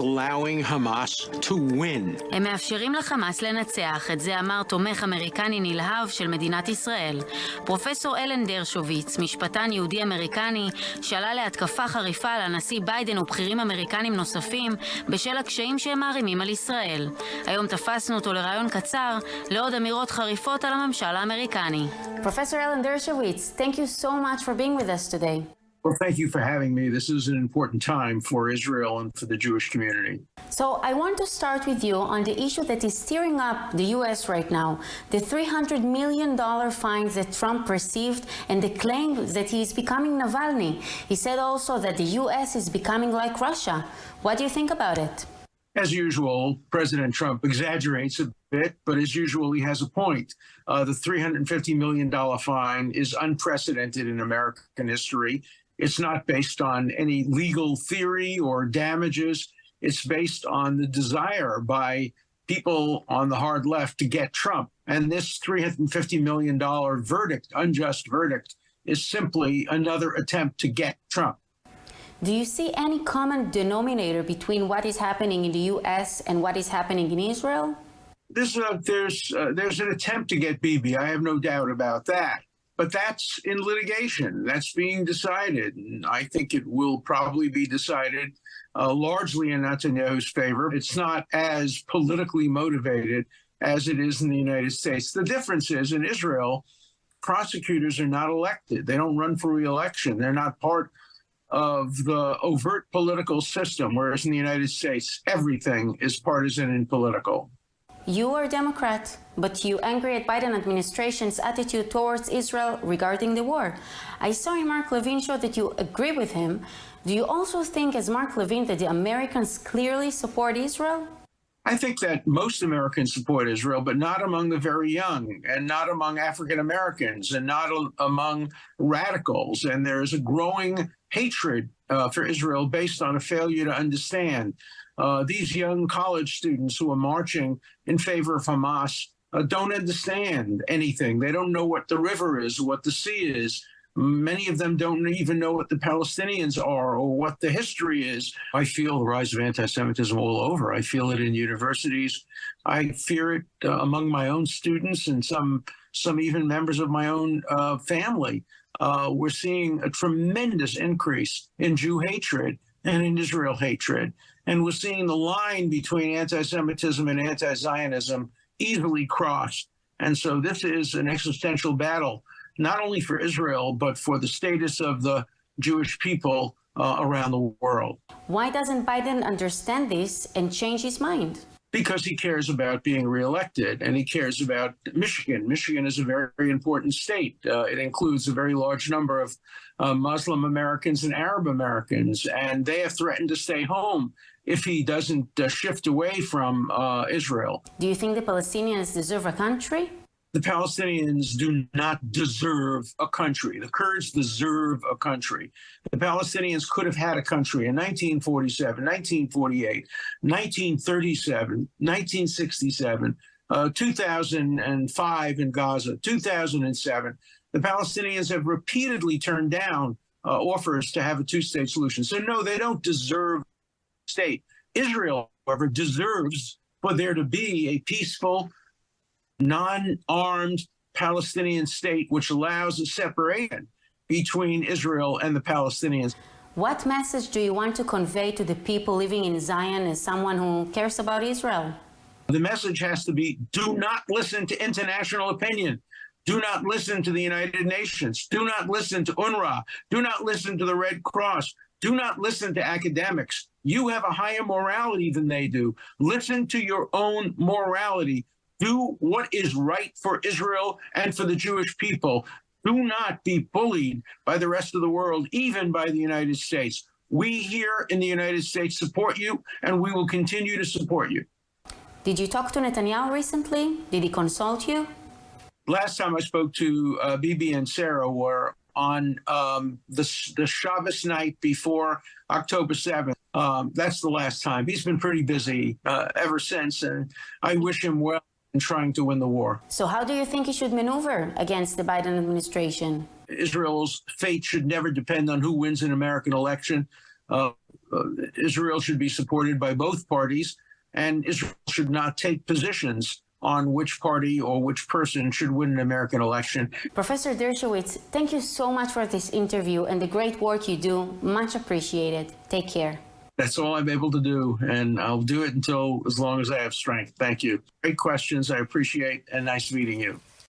allowing Hamas to win. הם מאפשרים לחמאס לנצח, את זה אמר תומך אמריקני נלהב של מדינת ישראל. פרופסור אלן דרשוביץ, משפטן יהודי-אמריקני, שעלה להתקפה חריפה על הנשיא ביידן ובכירים אמריקנים נוספים בשל הקשיים שהם מערימים על ישראל. היום תפסנו אותו לרעיון קצר לעוד אמירות חריפות על הממשל האמריקני. Professor Alan Dershowitz, thank you so much for being with us today. Well, thank you for having me. This is an important time for Israel and for the Jewish community. So I want to start with you on the issue that is stirring up the U.S. right now, the $300 million fines that Trump received and the claim that he is becoming Navalny. He said also that the U.S. is becoming like Russia. What do you think about it? As usual, President Trump exaggerates a bit, but as usual, he has a point. The $350 million fine is unprecedented in American history. It's not based on any legal theory or damages. It's based on the desire by people on the hard left to get Trump. And this $350 million verdict, unjust verdict, is simply another attempt to get Trump. Do you see any common denominator between what is happening in the U.S. and what is happening in Israel? There's an attempt to get Bibi. I have no doubt about that. But that's in litigation. That's being decided. And I think it will probably be decided largely in Netanyahu's favor. It's not as politically motivated as it is in the United States. The difference is in Israel, prosecutors are not elected. They don't run for re-election. They're not part of the overt political system, whereas in the United States, everything is partisan and political. You are a Democrat, but you angry at Biden administration's attitude towards Israel regarding the war. I saw in Mark Levin show that you agree with him. Do you also think, as Mark Levin, that the Americans clearly support Israel? I think that most Americans support Israel, but not among the very young, and not among African Americans, and not among radicals. And there is a growing hatred for Israel based on a failure to understand. These young college students who are marching in favor of Hamas don't understand anything. They don't know what the river is, what the sea is. Many of them don't even know what the Palestinians are or what the history is. I feel the rise of anti-Semitism all over. I feel it in universities. I fear it among my own students and some even members of my own family. We're seeing a tremendous increase in Jew hatred and in Israel hatred. And we're seeing the line between anti-Semitism and anti-Zionism easily crossed. And so this is an existential battle, not only for Israel, but for the status of the Jewish people around the world. Why doesn't Biden understand this and change his mind? Because he cares about being reelected, and he cares about Michigan. Michigan is a very, very important state. It includes a very large number of Muslim Americans and Arab Americans, and they have threatened to stay home if he doesn't shift away from Israel. Do you think the Palestinians deserve a country? The Palestinians do not deserve a country. The Kurds deserve a country. The Palestinians could have had a country in 1947, 1948, 1937, 1967, 2005 in Gaza, 2007. The Palestinians have repeatedly turned down offers to have a two-state solution. So no, they don't deserve a state. Israel, however, deserves for there to be a peaceful, non-armed Palestinian state which allows a separation between Israel and the Palestinians. What message do you want to convey to the people living in Zion as someone who cares about Israel? The message has to be, do not listen to international opinion. Do not listen to the United Nations. Do not listen to UNRWA. Do not listen to the Red Cross. Do not listen to academics. You have a higher morality than they do. Listen to your own morality. Do what is right for Israel and for the Jewish people. Do not be bullied by the rest of the world, even by the United States. We here in the United States support you, and we will continue to support you. Did you talk to Netanyahu recently? Did he consult you? Last time I spoke to Bibi and Sarah were on the Shabbos night before October 7th. That's the last time. He's been pretty busy ever since, and I wish him well in trying to win the war. So how do you think he should maneuver against the Biden administration? Israel's fate should never depend on who wins an American election. Israel should be supported by both parties, and Israel should not take positions on which party or which person should win an American election. Professor Dershowitz, thank you so much for this interview and the great work you do. Much appreciated. Take care. That's all I'm able to do, and I'll do it until as long as I have strength. Thank you. Great questions. I appreciate, and nice meeting you.